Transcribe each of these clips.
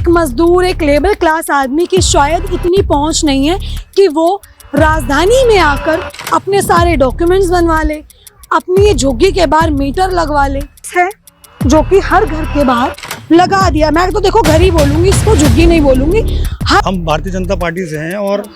एक मजदूर, एक लेबर क्लास आदमी की शायद इतनी पहुंच नहीं है कि वो राजधानी में आकर अपने सारे डॉक्यूमेंट्स बनवा ले, अपनी ये झुग्गी के बाहर मीटर लगवा ले, है जो कि हर घर के बाहर लगा दिया। मैं तो देखो घर ही बोलूंगी, इसको झुग्गी नहीं बोलूंगी। हम भारतीय जनता पार्टी से हैं और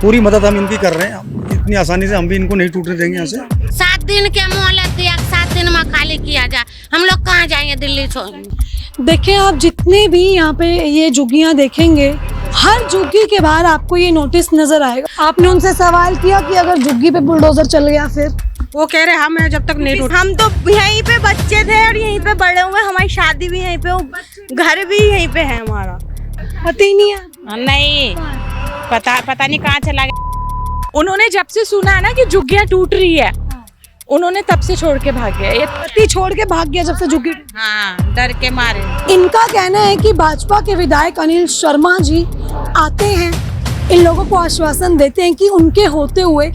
पूरी मदद हम इनकी कर रहे हैं। इतनी आसानी से हम भी इनको नहीं टूटने देंगे यहाँ से। 7 दिन के मोहलत दिया, 7 दिन में खाली किया जाए। हम लोग कहाँ जाएंगे दिल्ली छोड़। देखें आप जितने भी यहाँ पे ये झुग्गियाँ देखेंगे, हर झुग्गी के बाहर आपको ये नोटिस नजर आएगा। आपने उनसे सवाल किया कि अगर झुग्गी पे बुलडोजर चल गया फिर? वो कह रहे हम जब तक नहीं टूट। हम तो यहीं पे बच्चे थे और यहीं पे बड़े हुए, हमारी शादी भी यहीं पे, घर भी यहीं पे है हमारा। पता ही नहीं है। नहीं पता नहीं कहाँ चला गया। उन्होंने जब से सुना ना कि झुग्गियाँ टूट रही है, उन्होंने तब से छोड़ के भाग गया। ये पति छोड़ के भाग गया जब से झुग्गी। हाँ, डर के मारे। इनका कहना है कि भाजपा के विधायक अनिल शर्मा जी आते हैं, इन लोगों को आश्वासन देते हैं कि उनके होते हुए।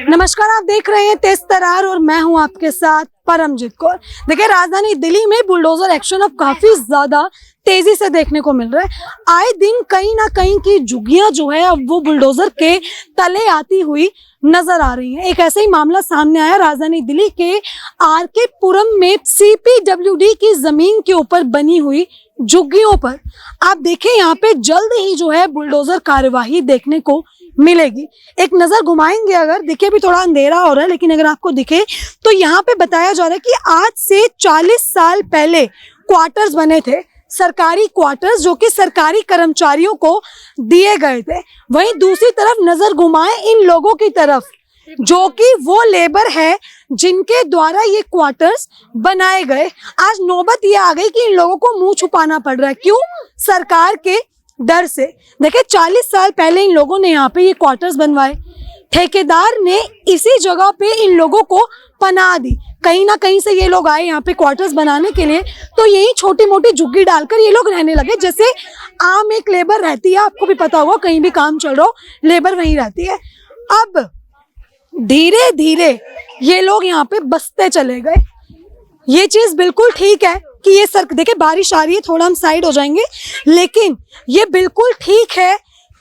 नमस्कार, आप देख रहे हैं तेज तरार और मैं हूं आपके साथ परमजीत कौर। देखिए, राजधानी दिल्ली में बुलडोजर एक्शन अब काफी ज्यादा तेजी से देखने को मिल रहा है। आए दिन कहीं ना कहीं की झुग्गियां जो है अब वो बुलडोजर के तले आती हुई नजर आ रही है। एक ऐसा ही मामला सामने आया राजधानी दिल्ली के आरके पुरम में CPWD की जमीन के ऊपर बनी हुई झुग्गियों पर। आप देखें, यहाँ पे जल्द ही जो है बुलडोजर कार्यवाही देखने को मिलेगी। एक नजर घुमाएंगे अगर, देखिए अभी थोड़ा अंधेरा हो रहा है लेकिन अगर आपको दिखे तो यहाँ पे बताया जा रहा है कि आज से 40 साल पहले क्वार्टर्स बने थे, सरकारी क्वार्टर्स जो कि सरकारी कर्मचारियों को दिए गए थे। वहीं दूसरी तरफ नजर घुमाएं इन लोगों की तरफ जो कि वो लेबर है जिनके द्वारा ये क्वार्टर्स बनाए गए। आज नौबत ये आ गई कि इन लोगों को मुंह छुपाना पड़ रहा है। क्यों? सरकार के डर से। देखिए, 40 साल पहले इन लोगों ने यहाँ पे ये क्वार्टर्स बनवाए, ठेकेदार ने इसी जगह पे इन लोगों को पनाह दी। कहीं ना कहीं से ये लोग आए यहाँ पे क्वार्टर्स बनाने के लिए, तो यही छोटी मोटी झुग्गी डालकर ये लोग रहने लगे। जैसे आम एक लेबर रहती है, आपको भी पता होगा, कहीं भी काम चल रहा हो लेबर वहीं रहती है। अब धीरे धीरे ये लोग यहाँ पे बसते चले गए। ये चीज बिल्कुल ठीक है कि ये देखिए बारिश आ रही है, थोड़ा हम साइड हो जाएंगे, लेकिन ये बिल्कुल ठीक है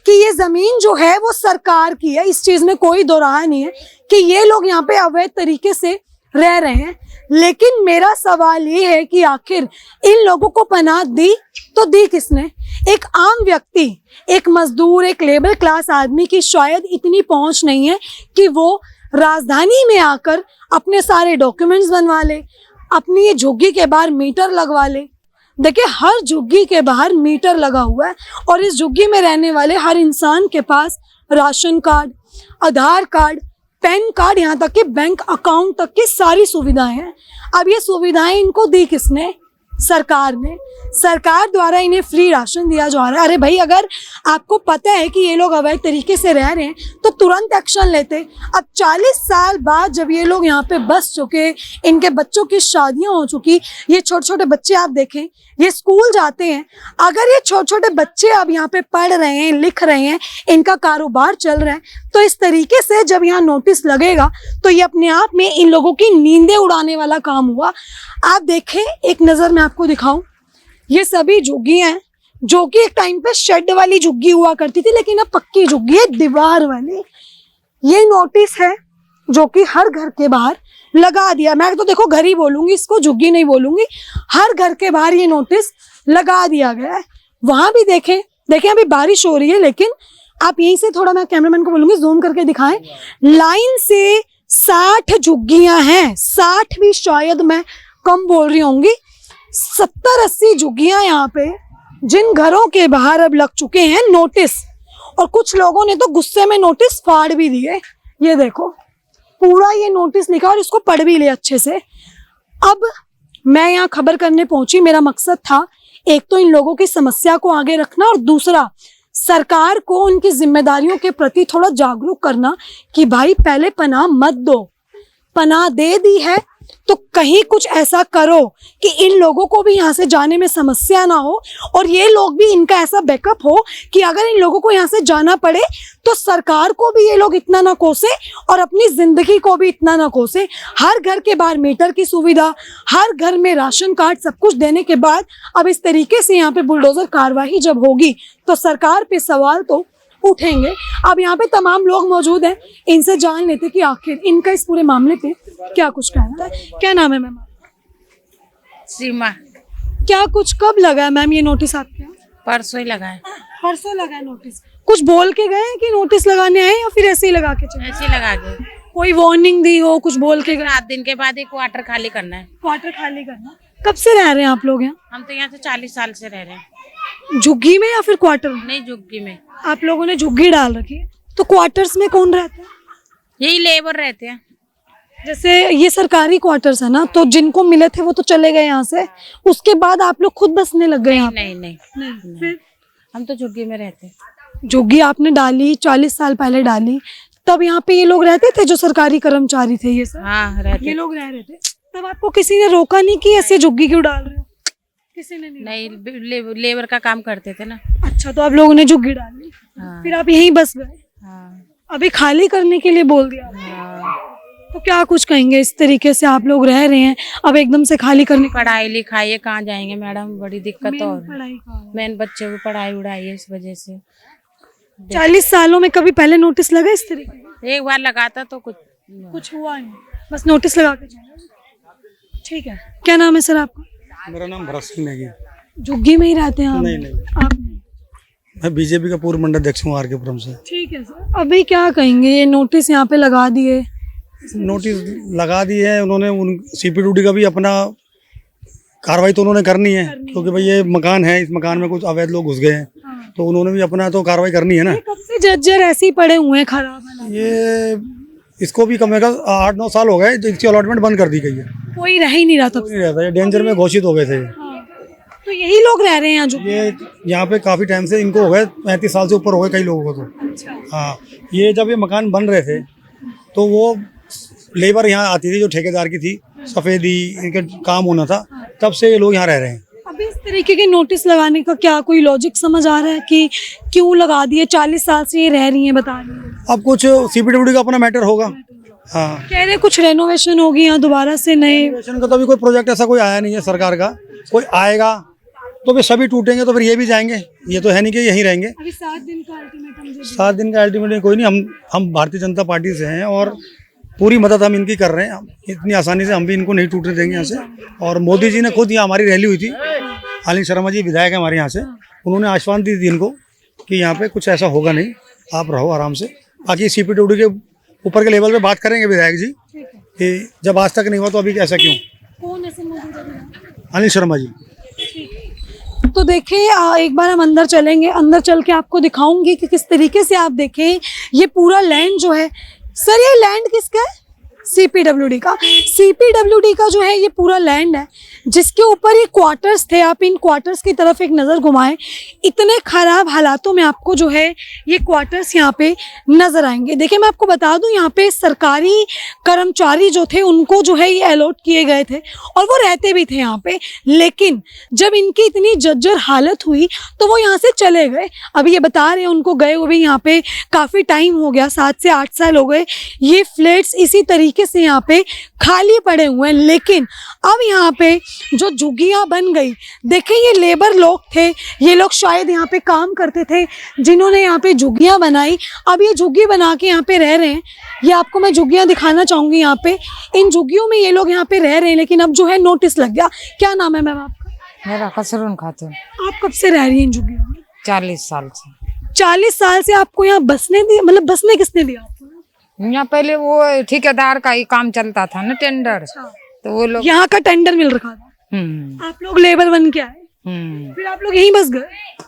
कि ये जमीन जो है वो सरकार की है। इस चीज में कोई दो राय नहीं है कि ये लोग यहाँ पे अवैध तरीके से रह रहे हैं। लेकिन मेरा सवाल ये है कि आखिर इन लोगों को पनाह दी तो दी किसने? एक आम व्यक्ति, एक मजदूर, एक लेबर क्लास आदमी की शायद इतनी पहुंच नहीं है कि वो राजधानी में आकर अपने सारे डॉक्यूमेंट्स बनवा ले, अपनी ये झुग्गी के बाहर मीटर लगवा ले। देखिए, हर झुग्गी के बाहर मीटर लगा हुआ है और इस झुग्गी में रहने वाले हर इंसान के पास राशन कार्ड, आधार कार्ड, पैन कार्ड, यहाँ तक कि बैंक अकाउंट तक की सारी सुविधाएं हैं। अब ये सुविधाएं इनको दी किसने? सरकार ने। सरकार द्वारा इन्हें फ्री राशन दिया जा रहा है। अरे भाई, अगर आपको पता है कि ये लोग अवैध तरीके से रह रहे हैं तो तुरंत एक्शन लेते। अब 40 साल बाद जब ये लोग यहाँ पे बस चुके, इनके बच्चों की शादियां हो चुकी, ये छोटे छोटे बच्चे आप देखें, ये स्कूल जाते हैं। अगर ये छोटे छोटे बच्चे अब यहाँ पे पढ़ रहे हैं, लिख रहे हैं, इनका कारोबार चल रहा है, तो इस तरीके से जब यहाँ नोटिस लगेगा तो ये अपने आप में इन लोगों की नींदें उड़ाने वाला काम हुआ। आप देखें, एक नजर मैं आपको दिखाऊं, ये सभी झुग्गियां हैं जो कि एक टाइम पे शेड वाली झुग्गी हुआ करती थी, लेकिन अब पक्की झुग्गी है, दीवार वाली। ये नोटिस है जो कि हर घर के बाहर लगा दिया। मैं तो देखो घर ही बोलूंगी, इसको झुग्गी नहीं बोलूंगी। हर घर के बाहर ये नोटिस लगा दिया गया है। वहां भी देखें अभी बारिश हो रही है, लेकिन आप यहीं से थोड़ा, मैं कैमरामैन को बोलूंगी जूम करके दिखाएं। लाइन से 60 झुग्गियां हैं, 60 भी शायद मैं कम बोल रही होंगी, 70-80 झुग्गियां यहाँ पे जिन घरों के बाहर अब लग चुके हैं नोटिस। और कुछ लोगों ने तो गुस्से में नोटिस फाड़ भी दिए। ये देखो, पूरा ये नोटिस लिखा और इसको पढ़ भी लिया अच्छे से। अब मैं यहाँ खबर करने पहुंची, मेरा मकसद था एक तो इन लोगों की समस्या को आगे रखना और दूसरा सरकार को उनकी जिम्मेदारियों के प्रति थोड़ा जागरूक करना कि भाई पहले पनाह मत दो, पनाह दे दी है तो कहीं कुछ ऐसा करो कि इन लोगों को भी यहाँ से जाने में समस्या ना हो, और ये लोग भी, इनका ऐसा बैकअप हो कि अगर इन लोगों को यहाँ से जाना पड़े तो सरकार को भी ये लोग इतना ना कोसे और अपनी जिंदगी को भी इतना ना कोसे। हर घर के बाहर मीटर की सुविधा, हर घर में राशन कार्ड, सब कुछ देने के बाद अब इस तरीके से यहाँ पे बुलडोजर कार्रवाई जब होगी तो सरकार पे सवाल तो उठेंगे। अब यहाँ पे तमाम लोग मौजूद हैं, इनसे जान लेते कि आखिर इनका इस पूरे मामले पे क्या कुछ कहना है। क्या नाम है मैम? सीमा क्या कुछ कब लगा है मैम ये नोटिस आपके यहाँ? परसों ही लगा है। परसों लगा है नोटिस। कुछ बोल के गए हैं कि नोटिस लगाने आए या फिर ऐसे ही लगा के चले? ऐसे ही लगा के। कोई वार्निंग दी हो, कुछ बोल के गए? 7 दिन के बाद ही क्वार्टर खाली करना है। क्वार्टर खाली करना। कब से रह रहे हैं आप लोग यहाँ? हम तो यहाँ से 40 साल से रह रहे हैं। झुग्गी में या फिर क्वार्टर में? नहीं, झुग्गी में। आप लोगों ने झुग्गी डाल रखी है, तो क्वार्टर्स में कौन रहता है? यही लेबर रहते हैं। जैसे ये सरकारी क्वार्टर्स है ना, तो जिनको मिले थे वो तो चले गए यहाँ से, उसके बाद आप लोग खुद बसने लग गए यहाँ पे? नहीं नहीं नहीं। फिर हम तो झुग्गी में रहते हैं। झुग्गी आपने डाली 40 साल पहले डाली, तब यहाँ पे ये लोग रहते थे जो सरकारी कर्मचारी थे ये सब? हाँ, रहते। ये लोग रह रहे थे, तब आपको किसी ने रोका नहीं कि ऐसे झुग्गी क्यों डाल रहे हो? किसी ने नहीं, लेबर का काम करते थे ना। अच्छा, तो आप लोगों ने झुग्गी डाली, हाँ। फिर आप यहीं बस गए, हाँ। अभी खाली करने के लिए बोल दिया। हाँ। तो क्या कुछ कहेंगे? इस तरीके से आप लोग रह रहे हैं, अब एकदम से खाली करने का? पढ़ाई लिखाई कहाँ जाएंगे मैडम, बड़ी दिक्कत हो रही पढ़ाई का मेन बच्चों को पढ़ाई उड़ाई है इस वजह से। 40 सालों में कभी पहले नोटिस लगा इस तरीके का? एक बार लगाता तो कुछ हुआ नहीं, बस नोटिस लगा के चले। ठीक है, क्या नाम है सर आपका? मेरा नाम भरत सिंह नेगी। झुग्गी में ही रहते हैं आप? नहीं नहीं, आप नहीं। मैं बीजेपी का पूर्व मंडल अध्यक्ष हूँ आर.के.पुरम से। ठीक है सर, अभी क्या कहेंगे? ये नोटिस यहाँ पे लगा दिए, नोटिस लगा दी है उन्होंने, उन सीपीडब्ल्यूडी का भी अपना कार्रवाई तो उन्होंने करनी है, क्योंकि भाई ये मकान है, इस मकान में कुछ अवैध लोग घुस गए हैं, तो उन्होंने भी अपना तो कार्रवाई करनी है ना। कब से जर्जर ऐसे ही पड़े हुए हैं, खराब हालात? ये इसको भी कम से कम 8-9 साल हो गए, इसकी अलॉटमेंट बंद कर दी गई है। कोई रह ही नहीं रहा तब नहीं रहता, ये डेंजर में घोषित हो गए थे। तो यही लोग रह रहे हैं यहाँ? जो ये यहाँ पे काफी टाइम से इनको हो गए, 35 साल से ऊपर हो गए कई लोगों को तो। हाँ, ये जब ये मकान बन रहे थे तो वो लेबर यहाँ आती थी जो ठेकेदार की थी, सफेदी इनका काम होना था, तब से ये लोग यहाँ रह रहे हैं। अभी इस तरीके के नोटिस लगाने का क्या कोई लॉजिक समझ आ रहा है कि क्यों लगा दिए? 40 साल से ये रह रही हैं, बता रही हैं। अब कुछ सीपीडब्ल्यूडी का अपना मैटर होगा। हाँ, कह रहे कुछ रेनोवेशन होगी यहाँ दोबारा से, नए। रेनोवेशन का तो अभी कोई प्रोजेक्ट ऐसा कोई आया नहीं है सरकार का, कोई आएगा तो फिर सभी टूटेंगे तो फिर ये भी जाएंगे, ये तो है नहीं कि यहीं रहेंगे। अभी 7 दिन का अल्टीमेटम 7 दिन का अल्टीमेटम कोई नहीं, हम भारतीय जनता पार्टी से हैं और पूरी मदद हम इनकी कर रहे हैं। इतनी आसानी से हम भी इनको नहीं टूटने देंगे यहाँ से। और मोदी जी ने खुद यहाँ हमारी रैली हुई थी, आलिंग शर्मा जी विधायक है हमारे यहाँ से, उन्होंने आश्वासन दी थी इनको कि यहाँ पे कुछ ऐसा होगा नहीं, आप रहो आराम से। बाकी सीपीडब्ल्यूडी के ऊपर के लेवल पे बात करेंगे विधायक जी कि जब आज तक नहीं हुआ तो अभी ऐसा क्यों। कौन ऐसे मौजूद है? आलिंग शर्मा जी। तो देखिए, एक बार हम अंदर चलेंगे, अंदर चल के आपको दिखाऊंगी कि किस तरीके से आप देखें ये पूरा लैंड जो है। सर, ये लैंड किसका है? सीपीडब्ल्यूडी का। सीपीडब्ल्यूडी का जो है ये पूरा लैंड है जिसके ऊपर ये क्वार्टर्स थे। आप इन क्वार्टर्स की तरफ एक नज़र घुमाएं, इतने खराब हालातों में आपको जो है ये क्वार्टर्स यहाँ पे नजर आएंगे। देखिए, मैं आपको बता दूं, यहाँ पे सरकारी कर्मचारी जो थे उनको जो है ये अलॉट किए गए थे और वो रहते भी थे यहाँ पे, लेकिन जब इनकी इतनी जर्जर हालत हुई तो वो यहाँ से चले गए। अभी ये बता रहे हैं उनको गए हुए यहाँ पे काफ़ी टाइम हो गया, 7 से 8 साल हो गए। ये फ्लैट्स इसी तरीके से यहाँ पे खाली पड़े हुए हैं, लेकिन अब यहाँ पे जो झुग्गियाँ बन गई, देखें ये लेबर लोग थे, ये लोग शायद यहाँ पे काम करते थे जिन्होंने यहाँ पे झुग्गियाँ बनाई। अब ये झुग्गी बना के यहाँ पे रह रहे हैं। ये आपको मैं झुग्गियाँ दिखाना चाहूँगी। यहाँ पे इन झुग्गियों में ये लोग यहाँ पे रह रहे हैं, लेकिन अब जो है नोटिस लग गया। क्या नाम है मैम आपका? मेरा कसरून खातून। आप कब से रह रही हैं इन झुग्गियों में? 40 साल से। 40 साल से आपको यहाँ बसने दिया? मतलब बसने किसने दिया आपको? यहाँ पहले वो ठेकेदार का ही काम चलता था ना, टेंडर, तो वो लोग यहाँ का टेंडर मिल रखा था, आप लोग लेबर बन के आए, फिर आप लोग यहीं बस गए?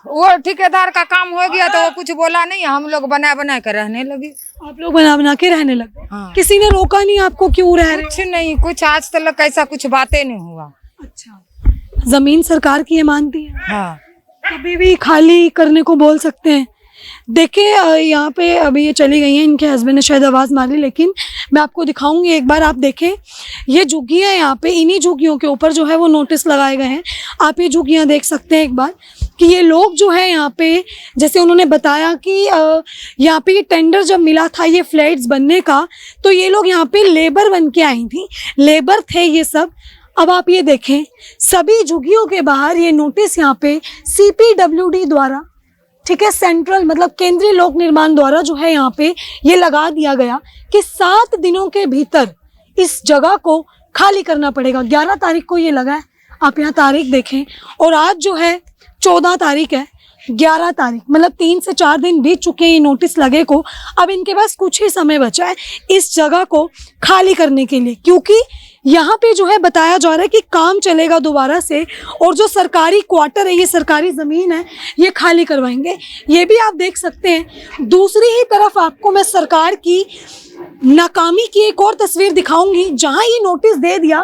वो ठेकेदार का काम हो गया तो वो कुछ बोला नहीं, हम लोग बना बना के रहने लगे। आप लोग बना बना के रहने लगे? हाँ। किसी ने रोका नहीं आपको क्यों रह रहे? कुछ नहीं, कुछ आज तक ऐसा कुछ बातें नहीं हुआ। अच्छा, जमीन सरकार की ये मानती है, हाँ, कभी भी खाली करने को बोल सकते हैं, देखिए यहाँ पे अभी ये चली गई हैं, इनके हस्बैंड ने शायद आवाज़ मारी, लेकिन मैं आपको दिखाऊंगी एक बार। आप देखें ये झुग्गियाँ, यहाँ पे इन्हीं झुग्गियों के ऊपर जो है वो नोटिस लगाए गए हैं। आप ये झुग्गियाँ देख सकते हैं एक बार कि ये लोग जो है यहाँ पे, जैसे उन्होंने बताया कि यहाँ पे ये टेंडर जब मिला था ये फ्लैट्स बनने का, तो ये लोग यहाँ पे लेबर बन के आई थी, लेबर थे ये सब। अब आप ये देखें सभी झुग्गियों के बाहर ये नोटिस यहाँ पे CPWD द्वारा, ठीक है, सेंट्रल मतलब केंद्रीय लोक निर्माण द्वारा जो है यहाँ पे ये लगा दिया गया कि 7 दिनों के भीतर इस जगह को खाली करना पड़ेगा। 11 तारीख को ये लगा है, आप यहाँ तारीख देखें, और आज जो है 14 तारीख है, 11 तारीख मतलब 3 से 4 दिन बीत चुके हैं ये नोटिस लगे को। अब इनके पास कुछ ही समय बचा है इस जगह को खाली करने के लिए, क्योंकि यहाँ पे जो है बताया जा रहा है कि काम चलेगा दोबारा से, और जो सरकारी क्वार्टर है, ये सरकारी ज़मीन है, ये खाली करवाएंगे। ये भी आप देख सकते हैं। दूसरी ही तरफ आपको मैं सरकार की नाकामी की एक और तस्वीर दिखाऊंगी, जहाँ ये नोटिस दे दिया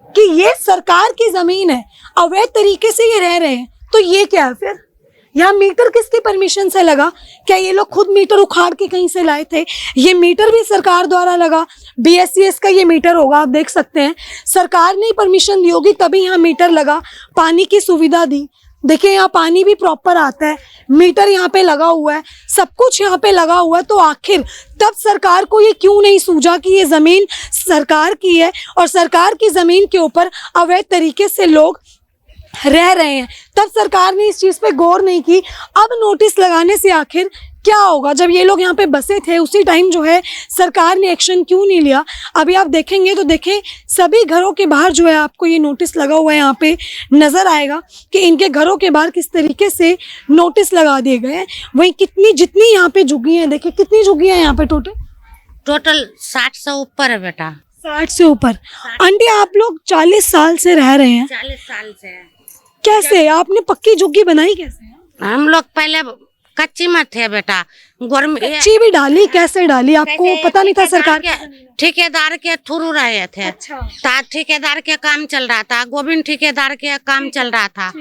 कि ये सरकार की ज़मीन है, अवैध तरीके से ये रह रहे हैं, तो ये क्या है फिर? यहाँ मीटर किसकी परमिशन से लगा? क्या ये लोग खुद मीटर उखाड़ के कहीं से लाए थे? ये मीटर भी सरकार द्वारा लगा, BSCS का ये मीटर होगा, आप देख सकते हैं। सरकार ने परमिशन दी होगी तभी यहाँ मीटर लगा, पानी की सुविधा दी। देखिए यहाँ पानी भी प्रॉपर आता है, मीटर यहाँ पे लगा हुआ है, सब कुछ यहाँ पे लगा हुआ है। तो आखिर तब सरकार को ये क्यों नहीं सूझा कि ये ज़मीन सरकार की है और सरकार की ज़मीन के ऊपर अवैध तरीके से लोग रह रहे हैं? तब सरकार ने इस चीज़ पे गौर नहीं की। अब नोटिस लगाने से आखिर क्या होगा? जब ये लोग यहाँ पे बसे थे उसी टाइम जो है सरकार ने एक्शन क्यों नहीं लिया? अभी आप देखेंगे तो देखें सभी घरों के बाहर जो है आपको ये नोटिस लगा हुआ है, यहाँ पे नज़र आएगा कि इनके घरों के बाहर किस तरीके से नोटिस लगा दिए गए हैं। वहीं जितनी यहाँ पे झुग्गियाँ हैं, देखिए कितनी झुग्गियाँ हैं यहाँ पे टोटल 60 से ऊपर है बेटा। 60 से ऊपर। आंटी आप लोग 40 साल से रह रहे हैं, 40 साल से। कैसे आपने पक्की झुग्गी बनाई? कैसे? हम लोग पहले कच्ची में थे बेटा, कच्ची भी डाली? कैसे डाली? आपको पता नहीं था? सरकार ठेकेदार के थ्रू रहे थे। अच्छा। ठेकेदार के काम चल रहा था, गोविंद ठेकेदार के काम चल रहा था,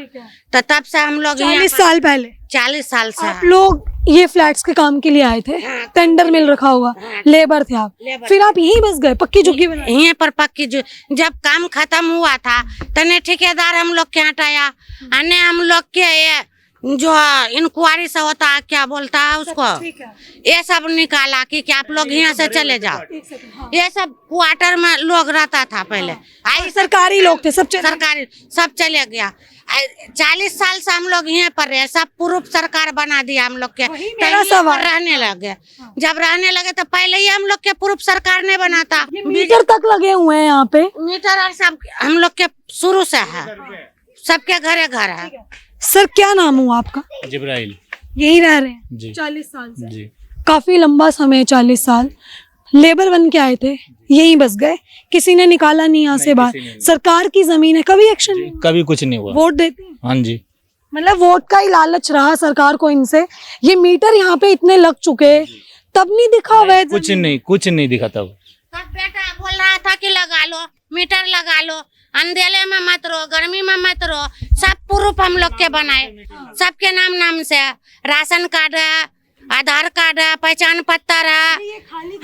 तो तब से हम लोग 40 साल पहले, 40 साल से आप लोग ये फ्लैट्स के काम के लिए आए थे? टेंडर मिल रखा होगा, लेबर थे आप, फिर आप यहीं बस गए, पक्की झुग्गी बनाई? यहीं पर पक्की जब काम खत्म हुआ था तने ठेकेदार हम लोग के हटाया, अने हम लोग के ये जो इंक्वायरी से होता है, क्या बोलता है उसको, ये सब निकाला कि आप लोग यहाँ से चले जाओ। ये सब क्वार्टर में लोग रहता था पहले, आई सरकारी लोग थे, सब सरकारी सब चले गया। 40 साल से हम लोग यहाँ पर रहे, सब प्रूफ सरकार बना दिया हम लोग के, रहने लगे। जब रहने लगे तो पहले ही हम लोग के प्रूफ सरकार ने बना था। मीटर तक लगे हुए हैं यहाँ पे, मीटर और सब हम लोग के शुरू से है, सबके घरे घर है। सर क्या नाम हुआ आपका? जिब्राइल। यही रह रहे हैं जी। 40 साल से? जी। काफी लंबा समय, 40 साल लेबर बन के आए थे, यहीं बस गए, किसी ने निकाला नहीं यहाँ से बाहर। सरकार की जमीन है, कभी एक्शन नहीं? कभी कुछ नहीं हुआ। वोट देते हैं? हाँ जी। मतलब वोट का ही लालच रहा सरकार को इनसे। ये मीटर यहाँ पे इतने लग चुके, तब नहीं दिखा हुआ? कुछ नहीं दिखा तब। बेटा बोल रहा था कि लगा लो मीटर, लगा लो, अंधेरे में मत रहो, गर्मी में मत रहो। सब प्रूफ हम लोग के बनाए, सबके नाम से, राशन कार्ड है, आधार कार्ड है, पहचान पत्र है,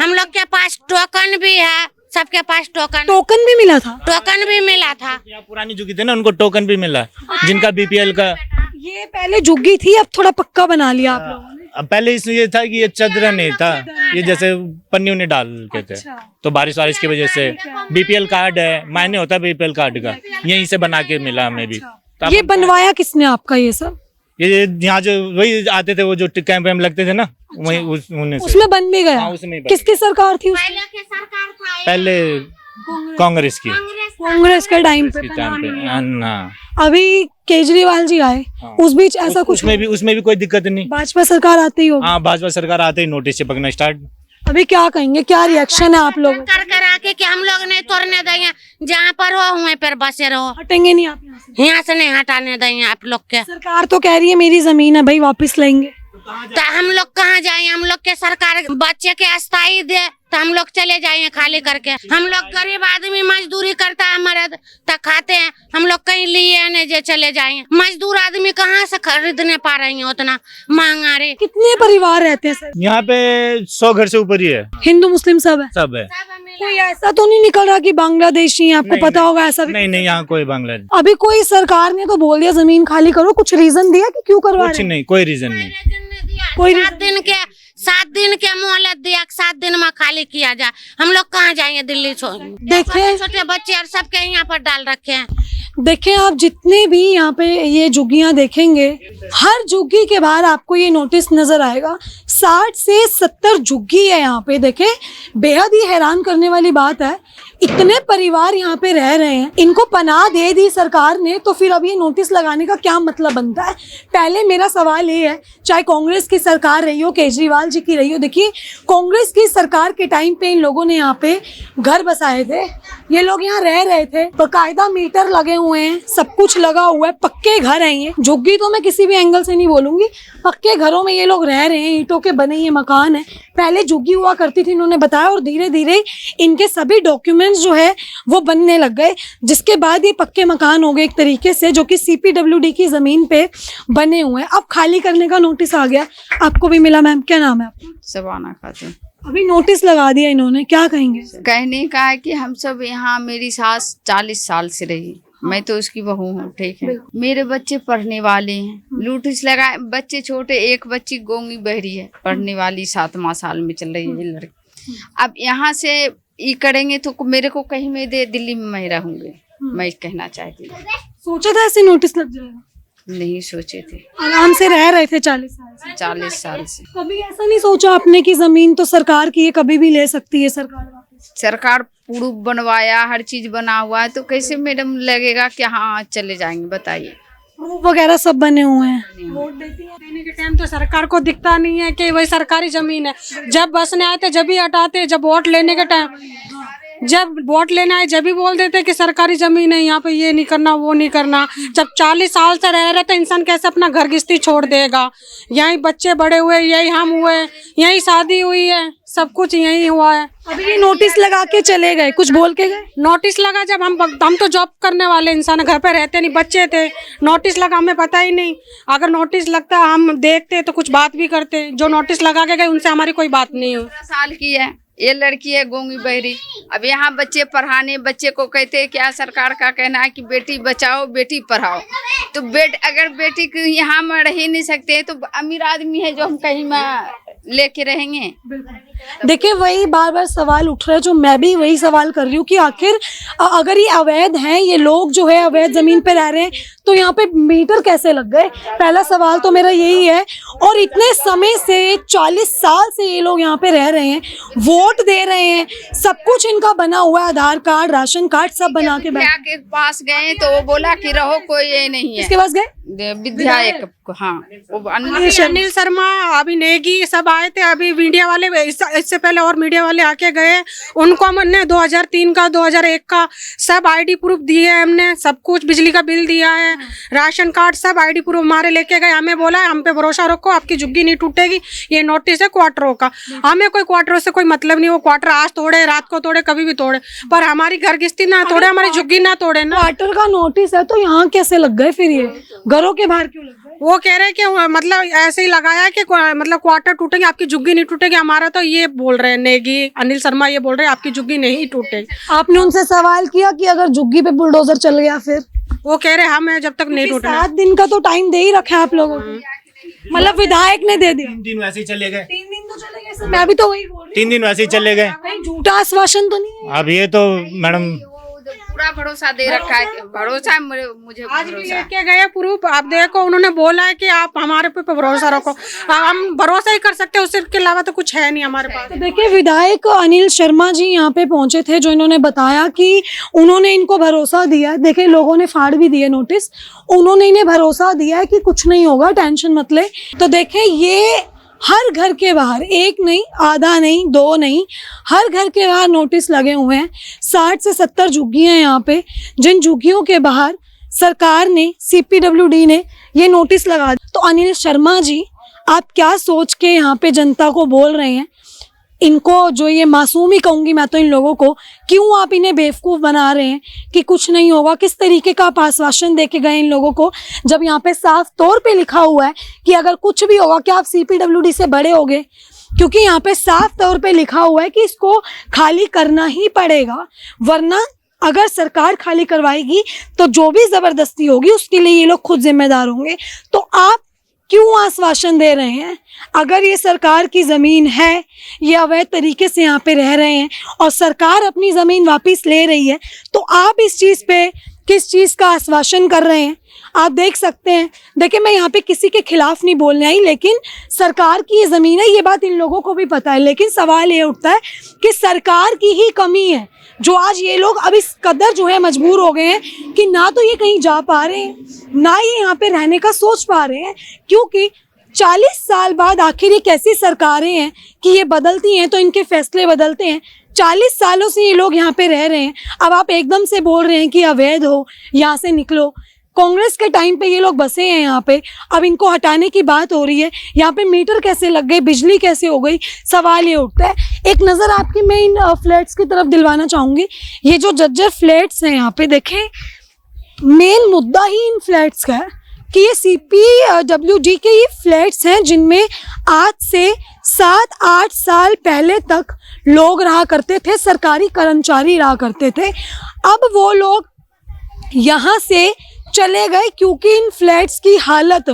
हम लोग के पास टोकन भी है, सबके पास टोकन भी मिला था। टोकन भी मिला था। पुरानी झुग्गी थी ना, उनको टोकन भी मिला, जिनका BPL का। ये पहले झुग्गी थी, अब थोड़ा पक्का बना लिया आप लोगों ने? पहले इसलिए ये था कि ये चदरा नहीं था, ये जैसे पन्नी उन्नी डाल के थे, तो बारिश की वजह से। BPL कार्ड है, मायने होता है BPL कार्ड का, यहीं से बना के मिला हमें भी। ये बनवाया किसने आपका ये सब? ये यहाँ जो वही आते थे, वो जो कैंप में लगते थे ना, वही उसमें बन भी गया। किसकी सरकार थी? पहले कांग्रेस की, कांग्रेस के टाइम पे। अभी केजरीवाल जी आए, उस बीच ऐसा कुछ उसमें भी कोई दिक्कत नहीं। भाजपा सरकार आते ही होगी। हाँ, भाजपा सरकार आते ही नोटिस चिपकना स्टार्ट। अभी क्या कहेंगे, क्या रिएक्शन है आप लोग? करा के कि हम लोग नहीं तोड़ने देंगे, जहाँ पर हो वहीं पर बसे रहो, हटेंगे नहीं आप यहाँ से नहीं हटाने देंगे आप लोग के। सरकार तो कह रही है मेरी जमीन है भाई, वापस लेंगे। तो हम लोग कहाँ जाए? हम लोग के सरकार बच्चे के अस्थाई दे तो हम लोग चले जाए खाली करके। हम लोग गरीब आदमी मजदूरी करता है मर्द तो खाते हैं, हम लोग कहीं लिए नहीं जे चले जाए। मजदूर आदमी कहाँ से खरीदने पा रही है उतना महंगा रे। कितने परिवार रहते हैं सर? यहाँ पे 100 घर से ऊपर ही है, हिंदू मुस्लिम सब है? सब है। कोई ऐसा तो नहीं निकल रहा कि बांग्लादेशी, आपको पता होगा ऐसा भी? नहीं, यहाँ कोई बांग्लादेश अभी कोई सरकार ने तो बोल दिया जमीन खाली करो, कुछ रीजन दिया कि क्यों करवा कुछ रहे हैं? नहीं, कोई रीजन नहीं। कोई 7 दिन के मोहलत दिया, 7 दिन में खाली किया जाए। हम लोग कहाँ जाएंगे? दिल्ली छोड़। देखिए छोटे बच्चे और सबके यहाँ पर डाल रखे हैं। देखें आप जितने भी यहाँ पे ये झुग्गियाँ देखेंगे, हर झुग्गी के बाहर आपको ये नोटिस नजर आएगा। 60 से 70 झुग्गी है यहाँ पे। देखें बेहद ही हैरान करने वाली बात है, इतने परिवार यहाँ पे रह रहे हैं, इनको पनाह दे दी सरकार ने, तो फिर अब ये नोटिस लगाने का क्या मतलब बनता है? पहले मेरा सवाल ये है, चाहे कांग्रेस की सरकार रही हो, केजरीवाल जी की रही हो, देखिए कांग्रेस की सरकार के टाइम पे इन लोगों ने यहाँ पे घर बसाए थे, ये लोग यहाँ रह रहे थे, बाकायदा मीटर लगे हुए हैं, सब कुछ लगा हुआ है, पक्के घर हैं। ये झुग्गी तो मैं किसी भी एंगल से नहीं बोलूंगी, पक्के घरों में ये लोग रह रहे हैं, ईंटों के बने ये मकान है। पहले झुग्गी हुआ करती थी इन्होंने बताया, और धीरे धीरे इनके सभी डॉक्यूमेंट्स जो है वो बनने लग गए, जिसके बाद ये पक्के मकान हो गए एक तरीके से, जो कि CPWD की जमीन पे बने हुए हैं। अब खाली करने का नोटिस आ गया, आपको भी मिला। मैम क्या नाम है आपका? शबाना खातून। अभी नोटिस लगा दिया इन्होंने, क्या कहेंगे? कहने का है कि हम सब यहाँ, मेरी सास 40 साल से रही, मैं तो उसकी बहू हूँ, ठीक है। मेरे बच्चे पढ़ने वाले हैं, नोटिस लगा, बच्चे छोटे, एक बच्ची गोंगी बहरी है, पढ़ने वाली 7वां साल में चल रही है लड़की। अब यहाँ से ये करेंगे तो मेरे को कहीं में दे, दिल्ली में मैं रहूंगी, मैं कहना चाहती हूँ। सोचा था ऐसे नोटिस लग जाएगा? नहीं सोचे थे, आराम से रह रहे थे 40 साल से। 40 साल से। कभी ऐसा नहीं सोचा आपने कि जमीन तो सरकार की है, कभी भी ले सकती है सरकार वापस? सरकार प्रूफ बनवाया, हर चीज बना हुआ है, तो कैसे मैडम लगेगा कि हाँ चले जाएंगे? बताइए। प्रूफ वगैरह सब बने हुए हैं। वोट देने के टाइम तो सरकार को दिखता नहीं है कि वही सरकारी जमीन है। जब बसने आए थे जब भी हटाते, जब वोट लेने के टाइम, जब वोट लेने आए जब भी बोल देते कि सरकारी जमीन है, यहाँ पे ये नहीं करना वो नहीं करना। जब 40 साल से रह रहे तो इंसान कैसे अपना घर गृहस्थी छोड़ देगा? यही बच्चे बड़े हुए, यही हम हुए, यही शादी हुई है, सब कुछ यही हुआ है। अभी ये नोटिस लगा के चले गए, कुछ बोल के गए? नोटिस लगा जब हम तो जॉब करने वाले इंसान, घर पे रहते नहीं, बच्चे थे, नोटिस लगा हमें पता ही नहीं। अगर नोटिस लगता हम देखते तो कुछ बात भी करते, जो नोटिस लगा के गए उनसे हमारी कोई बात नहीं हुई। 15 साल की है ये लड़की, है गोंगी बहरी। अब यहाँ बच्चे पढ़ाने, बच्चे को कहते हैं क्या, सरकार का कहना है कि बेटी बचाओ बेटी पढ़ाओ, तो अगर बेटी को यहाँ में रह ही नहीं सकते तो अमीर आदमी है जो हम कहीं में लेके रहेंगे। देखिए वही बार बार सवाल उठ रहा है, जो मैं भी वही सवाल कर रही हूँ कि आखिर अगर ये अवैध हैं, ये लोग जो है अवैध जमीन पे रह रहे हैं, तो यहाँ पे मीटर कैसे लग गए? पहला सवाल तो मेरा यही है। और इतने समय से 40 साल से ये लोग यहाँ पे रह रहे हैं, वोट दे रहे हैं, सब कुछ इनका बना हुआ है, आधार कार्ड, राशन कार्ड सब बना के विद्या के पास गए तो वो बोला कि रहो, कोई ये नहीं है। इसके पास गए विधायक, हाँ, वो अनिल शर्मा, अभी नेगी सब आए थे, अभी मीडिया वाले, इससे पहले और मीडिया वाले आके गए, उनको हमने 2003 का 2001 का सब ID प्रूफ दिए, हमने सब कुछ, बिजली का बिल दिया है, राशन कार्ड, सब ID प्रूफ हमारे लेके गए। हमें बोला हम पे भरोसा रखो, आपकी झुग्गी नहीं टूटेगी, ये नोटिस है क्वार्टरों का। हमें कोई क्वार्टरों से कोई मतलब नहीं, वो क्वार्टर आज तोड़े, रात को तोड़े, कभी भी तोड़े, पर हमारी घर गृहस्थी ना तोड़े, हमारी झुग्गी ना तोड़े ना। क्वार्टर का नोटिस है तो यहाँ कैसे लग गए फिर? ये घरों के बाहर क्यों लग गए? वो कह रहे हैं कि मतलब ऐसे ही लगाया कि मतलब क्वार्टर टूटेंगे, आपकी झुग्गी नहीं टूटेगी। हमारा तो ये बोल रहे हैं नेगी, अनिल शर्मा ये बोल रहे हैं आपकी झुग्गी नहीं टूटेगी। आपने उनसे सवाल किया कि अगर झुग्गी पे बुलडोजर चल गया फिर? वो कह रहे हैं हम जब तक नहीं टूटना। 7 दिन का तो टाइम दे ही रखा है आप लोगों को, मतलब विधायक ने दे दिया। 3 दिन वैसे ही चले गए, 3 दिन तो चले गए सर, मैं भी तो वही बोल रही 3 दिन वैसे ही चले गए। हूँ, झूठा आश्वासन तो नहीं है? अब ये तो मैडम पूरा भरोसा दे रखा है, भरोसा मुझे आज भी भरोसा है। लेके गए प्रूफ, आप देखो उन्होंने बोला है कि आप हमारे पे भरोसा रखो, हम भरोसा ही कर सकते हैं, उसके अलावा तो कुछ है नहीं हमारे पास। तो देखिए विधायक अनिल शर्मा जी यहाँ पे पहुंचे थे, जो इन्होंने बताया कि उन्होंने इनको भरोसा दिया। देखिए लोगों ने फाड़ भी दिए नोटिस, उन्होंने इन्हें भरोसा दिया है कि कुछ नहीं होगा, टेंशन मत ले। तो देखिए ये हर घर के बाहर, एक नहीं, आधा नहीं, 2 नहीं, हर घर के बाहर नोटिस लगे हुए हैं। 60 से 70 झुग्गियां यहाँ पे, जिन झुग्गियों के बाहर सरकार ने, CPWD ने ये नोटिस लगा। तो अनिल शर्मा जी आप क्या सोच के यहाँ पे जनता को बोल रहे हैं? इनको जो ये मासूम ही कहूँगी मैं तो इन लोगों को, क्यों आप इन्हें बेवकूफ़ बना रहे हैं कि कुछ नहीं होगा? किस तरीके का आप आश्वासन दे के गए इन लोगों को, जब यहाँ पे साफ तौर पे लिखा हुआ है कि अगर कुछ भी होगा क्या आप CPWD से बड़े होगे? क्योंकि यहाँ पे साफ तौर पे लिखा हुआ है कि इसको खाली करना ही पड़ेगा, वरना अगर सरकार खाली करवाएगी तो जो भी ज़बरदस्ती होगी उसके लिए ये लोग खुद जिम्मेदार होंगे। तो आप क्यों आश्वासन दे रहे हैं? अगर ये सरकार की ज़मीन है, ये अवैध तरीके से यहाँ पे रह रहे हैं और सरकार अपनी ज़मीन वापस ले रही है, तो आप इस चीज़ पे किस चीज़ का आश्वासन कर रहे हैं? आप देख सकते हैं। देखिए, मैं यहाँ पे किसी के खिलाफ नहीं बोलने आई, लेकिन सरकार की ये ज़मीन है, ये बात इन लोगों को भी पता है। लेकिन सवाल ये उठता है कि सरकार की ही कमी है जो आज ये लोग अब इस कदर जो है मजबूर हो गए हैं कि ना तो ये कहीं जा पा रहे हैं, ना ये यहाँ पे रहने का सोच पा रहे हैं। क्योंकि 40 साल बाद आखिर ये कैसी सरकारें हैं कि ये बदलती हैं तो इनके फैसले बदलते हैं। 40 सालों से ये लोग यहाँ पे रह रहे हैं, अब आप एकदम से बोल रहे हैं कि अवैध हो, यहाँ से निकलो। कांग्रेस के टाइम पे ये लोग बसे हैं यहाँ पे, अब इनको हटाने की बात हो रही है। यहाँ पे मीटर कैसे लग गए, बिजली कैसे हो गई, सवाल ये उठता है। एक नज़र आपकी मैं इन फ्लैट्स की तरफ दिलवाना चाहूँगी। ये जो जर्जर फ्लैट्स हैं यहाँ पे देखें, मेन मुद्दा ही इन फ्लैट्स का है कि ये CPWD के ये फ्लैट्स हैं जिनमें आज से 7-8 साल पहले तक लोग रहा करते थे, सरकारी कर्मचारी रहा करते थे। अब वो लोग यहाँ से चले गए क्योंकि इन फ्लैट्स की हालत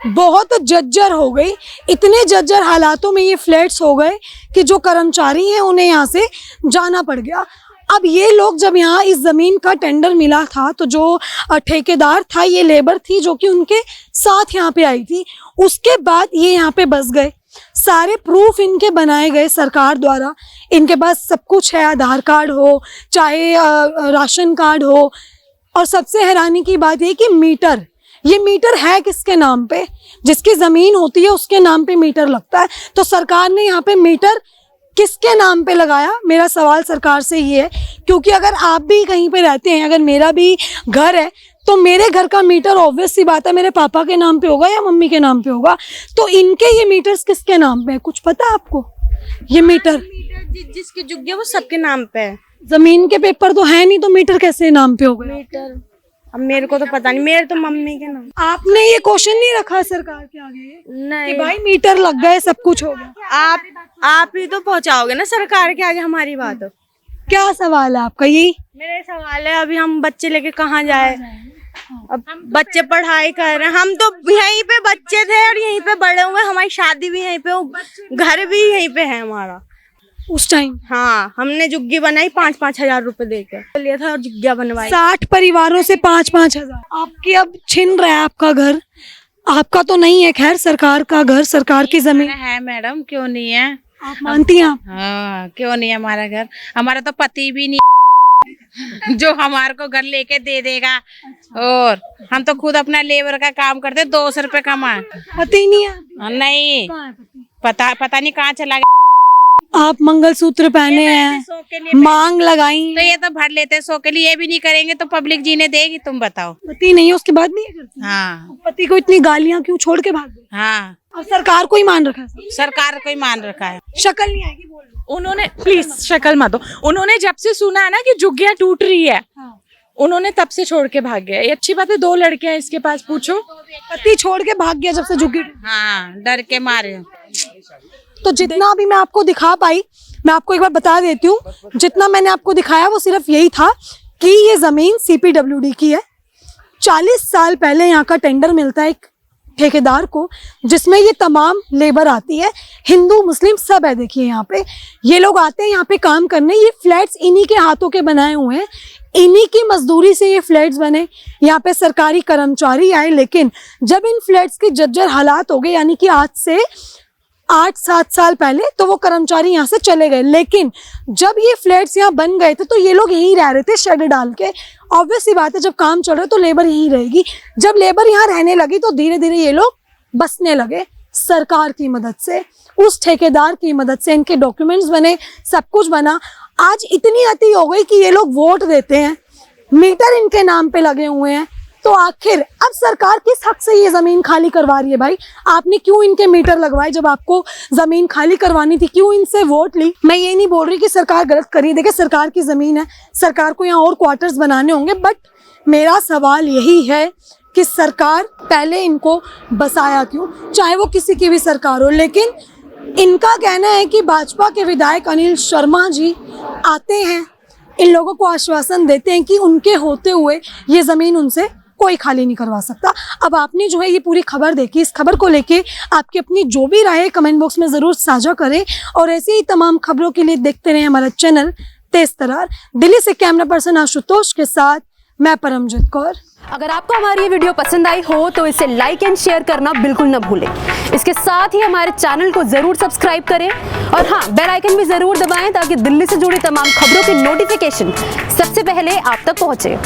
बहुत जर्जर हो गई। इतने जर्जर हालातों में ये फ्लैट्स हो गए कि जो कर्मचारी हैं उन्हें यहाँ से जाना पड़ गया। अब ये लोग जब यहाँ इस ज़मीन का टेंडर मिला था तो जो ठेकेदार था, ये लेबर थी जो कि उनके साथ यहाँ पे आई थी, उसके बाद ये यहाँ पे बस गए। सारे प्रूफ इनके बनाए गए सरकार द्वारा, इनके पास सब कुछ है, आधार कार्ड हो चाहे राशन कार्ड हो। और सबसे हैरानी की बात ये कि मीटर, ये मीटर है किसके नाम पे? जिसकी ज़मीन होती है उसके नाम पे मीटर लगता है। तो सरकार ने यहाँ पे मीटर किसके नाम पे लगाया? मेरा सवाल सरकार से ये है, क्योंकि अगर आप भी कहीं पे रहते हैं, अगर मेरा भी घर है, तो मेरे घर का मीटर ऑब्वियस सी बात है मेरे पापा के नाम पे होगा या मम्मी के नाम पे होगा। तो इनके ये मीटर्स किसके नाम पे है, कुछ पता है आपको? ये मीटर जिसकी जुग्गी है वो सबके नाम पे है। जमीन के पेपर तो है नहीं, तो मीटर कैसे नाम पे हो गए? मीटर अब मेरे को तो पता नहीं, मेरे तो मम्मी के नाम। आपने ये क्वेश्चन नहीं रखा सरकार के आगे नहीं कि भाई मीटर लग गए, सब कुछ हो गया? आप ही तो पहुंचाओगे ना सरकार के आगे हमारी बात। क्या सवाल है आपका? यही मेरे सवाल है, अभी हम बच्चे लेके कहाँ जाए? अब बच्चे पढ़ाई कर रहे हैं, हम तो यहीं पे बच्चे थे और यहीं पे बड़े हुए, हमारी शादी भी यहीं पे, घर भी यहीं पे है हमारा। उस टाइम हाँ, हमने जुग्गी बनाई 5-5 हजार रुपए देकर लिया था और जुग्गिया बनवाई। 60 परिवारों से 5-5 हजार आपकी अब छिन रहा है आपका घर। आपका तो नहीं है, खैर सरकार का घर, सरकार की जमीन है मैडम, क्यों नहीं है? आप मानती हैं आप? हाँ, क्यों नहीं है हमारा घर? हमारा तो पति भी नहीं जो हमारे को घर लेके दे देगा। और हम तो खुद अपना लेबर का काम करते, 200 रुपए कमा। पति नहीं है? नहीं, पता नहीं कहाँ चला गया। आप मंगलसूत्र पहने हैं, मांग लगाई, तो ये तो भर लेते हैं 100 के लिए, ये भी नहीं करेंगे तो पब्लिक जीने देगी? तुम बताओ। पति नहीं है उसके बाद नहीं करती? हाँ। पति को इतनी गालियां क्यों छोड़ के भाग गए? हाँ, अब सरकार को ही मान रखा है। सरकार को ही मान रखा है। शक्ल नहीं आएगी बोल रहे। उन्होंने, प्लीज शक्ल मत दो, उन्होंने जब से सुना है ना कि जुग्गियां टूट रही है, उन्होंने तब से छोड़ के भाग गया। ये अच्छी बात है, 2 लड़के हैं इसके पास, पूछो। पति छोड़ के भाग गया जब से जुग्गी। हाँ, डर के मारे। तो जितना भी मैं आपको दिखा पाई, मैं आपको एक बार बता देती हूँ, जितना मैंने आपको दिखाया वो सिर्फ यही था कि ये ज़मीन CPWD की है। 40 साल पहले यहाँ का टेंडर मिलता है एक ठेकेदार को, जिसमें ये तमाम लेबर आती है, हिंदू मुस्लिम सब है। देखिए यहाँ पे ये लोग आते हैं यहाँ पे काम करने। ये फ्लैट्स इन्हीं के हाथों के बनाए हुए हैं, इन्हीं की मजदूरी से ये फ्लैट्स बने। यहाँ पे सरकारी कर्मचारी आए, लेकिन जब इन फ्लैट्स के जर्जर हालात हो गए, यानी कि आज से 8-7 साल पहले, तो वो कर्मचारी यहाँ से चले गए। लेकिन जब ये फ्लैट्स यहाँ बन गए थे तो ये लोग यहीं रह रहे थे शेड डाल के। ऑब्वियस सी बात है, जब काम चल रहा है तो लेबर यहीं रहेगी। जब लेबर यहाँ रहने लगी तो धीरे धीरे ये लोग बसने लगे सरकार की मदद से, उस ठेकेदार की मदद से। इनके डॉक्यूमेंट्स बने, सब कुछ बना। आज इतनी अति हो गई कि ये लोग वोट देते हैं, मीटर इनके नाम पे लगे हुए हैं, तो आखिर अब सरकार किस हक से ये जमीन खाली करवा रही है भाई? आपने क्यों इनके मीटर लगवाए जब आपको जमीन खाली करवानी थी? क्यों इनसे वोट ली? मैं ये नहीं बोल रही कि सरकार गलत कर रही है, देखिए सरकार की जमीन है, सरकार को यहाँ और क्वार्टर्स बनाने होंगे, बट मेरा सवाल यही है कि सरकार पहले इनको बसाया क्यों, चाहे वो किसी की भी सरकार हो। लेकिन इनका कहना है कि भाजपा के विधायक अनिल शर्मा जी आते हैं, इन लोगों को आश्वासन देते हैं कि उनके होते हुए ये ज़मीन उनसे कोई खाली नहीं करवा सकता। अब आपने जो है ये पूरी खबर देखी, इस खबर को लेके आपकी अपनी जो भी राय है कमेंट बॉक्स में ज़रूर साझा करें और ऐसी ही तमाम खबरों के लिए देखते रहें हमारा चैनल तेज तरार। दिल्ली से कैमरा पर्सन आशुतोष के साथ मैं परमजीत कौर। अगर आपको हमारी ये वीडियो पसंद आई हो तो इसे लाइक एंड शेयर करना बिल्कुल न भूलें। इसके साथ ही हमारे चैनल को जरूर सब्सक्राइब करें और हाँ, बेल आइकन भी जरूर दबाएं ताकि दिल्ली से जुड़ी तमाम खबरों की नोटिफिकेशन सबसे पहले आप तक पहुंचे।